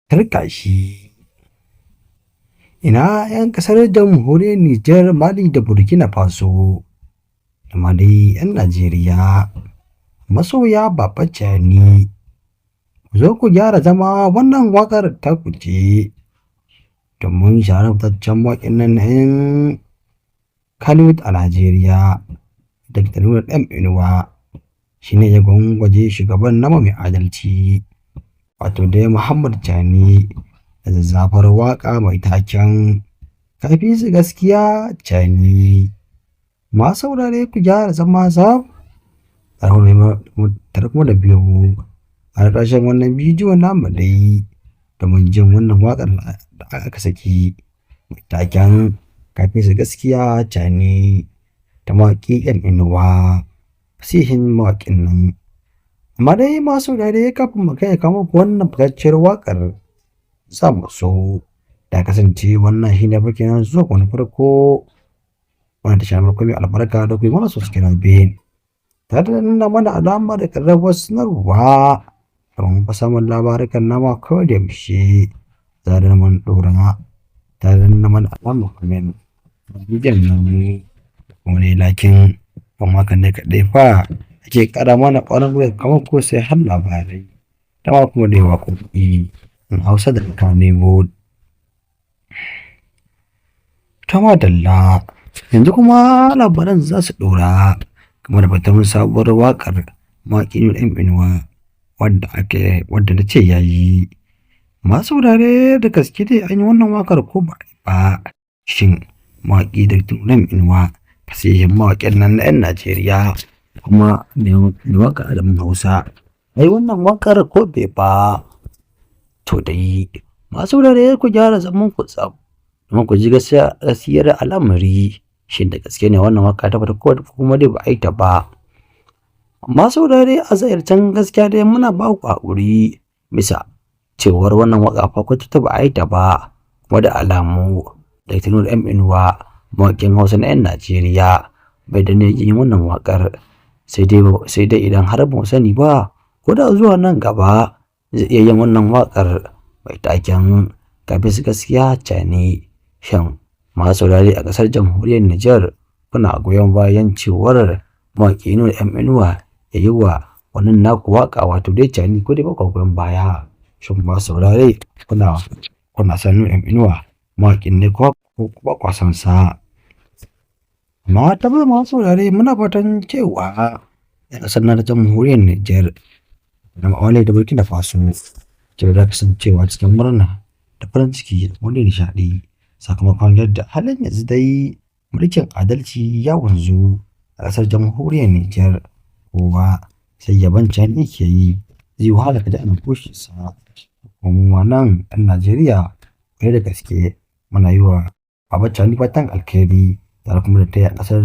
turka shi. Ina 'yan ƙasar jamhuriyar Nijar, Mali da Burkina Faso da ma dai 'yan Najeriya masoya Baba Cani, ku zo ku gyara zama, wannan waƙar ta ku ce domin shahararren mawaƙin nan na 'yan Kannywood a Najeriya, Dr. Nura M Inuwa shi ne ya gwangwaje shugaban nama mai adalci wato dai Muhammad Cani da zazzafar waƙa mai taken kafi su gaskiya Cani. Masu saurare ku gyara zama tare kuma da biyo mu a ƙarshen wannan bidiyo namu dai domin jin wannan waƙar da aka saki mai taken kafi su gaskiya Cani ta mawaƙi M Inuwa, fasihin mawaƙin nan. Amma dai masu saurare kafin mu kai kama wannan fitacciyar waƙar za mu so da kasance wannan shi ne bakin zuwa wani farko wanda ta shafi mai albarka da kuma mana subscribe tare da nuna mana alama da ƙararrawar sanarwa domin fa samun labarukan nama kawai da yaushe za da mun ɗora tare da nuna mana alamar comment bidiyon nan kuma ne lakin kuma kan ne kaɗai fa ake ƙara mana ƙwarin gwiwa kamar ko sai har labarai da ma kuma da waƙoƙi in Hausa da Kannywood. Ta madalla yanzu kuma labaran za su ɗora kamar batun sabuwar waƙar mawaƙi Nura M Inuwa wadda na ce ya yi. Masu saurare da gaske dai an yi wannan waƙar ko ba shin mawaƙi da Nura M Inuwa fasihin mawaƙin nan na 'yan Najeriya kuma mai waƙa da Hausa ai wannan waƙar ko bai ba. To dai masu saurare ku gyara zaman ku tsaf domin ku ji gaskiyar al'amari shin da gaske ne wannan waka ta fata ko kuma dai ba a yi ta ba. Masu saurare a zahircen gaskiya dai muna ba ku haƙuri bisa cewar wannan waka fa ta ba a yi ta ba kuma da alamu da Nura M Inuwa mawaƙin Hausa na 'yan Najeriya bai da ne yin wannan waƙar sai dai idan har ba mu sani ba ko da zuwa nan gaba zai iya yin wannan waƙar mai taken kafi su gaskiya Cani. Shin masu saurare a ƙasar jamhuriyar Nijar kuna goyon bayan cewar mawaƙi Nura M Inuwa ya yi wa wannan naku waƙa wato dai Cani ko dai ba goyon baya? Shin masu saurare kuna son Nura M Inuwa mawaƙin ne ko ba kwa son sa? Amma tabbas masu saurare muna fatan cewa a ƙasar na jamhuriyar Nijar da Mali da Burkina Faso ce da kasancewa cikin murna da farin ciki da wani nishaɗi sakamakon yadda halin yanzu dai mulkin adalci ya wanzu a ƙasar jamhuriyar Nijar, kowa sai yaban Cani ke yi zai wahala ka ji ana kushe sa. Kuma nan ɗan Najeriya kai da gaske muna yi wa Baba Cani fatan alkhairi tare kuma da taya ƙasar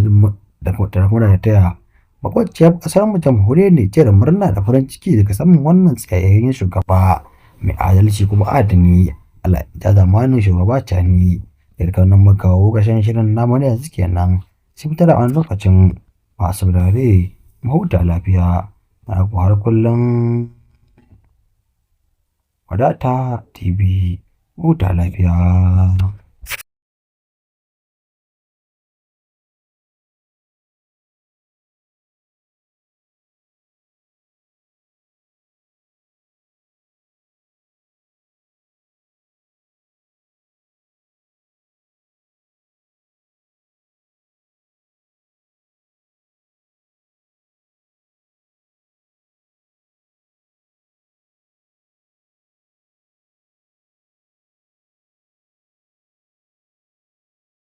da taya makwabciyar ƙasar mu jamhuriyar Nijar murna da farin ciki daga samun wannan tsayayyen shugaba mai adalci kuma adani Allah ya zamanin shugaba Cani. Daga nan muka kawo ƙarshen shirin namu ne yanzu kenan sai fitar da wani lokacin masu saurare mu huta lafiya na ku har kullum Wadata TV huta lafiya.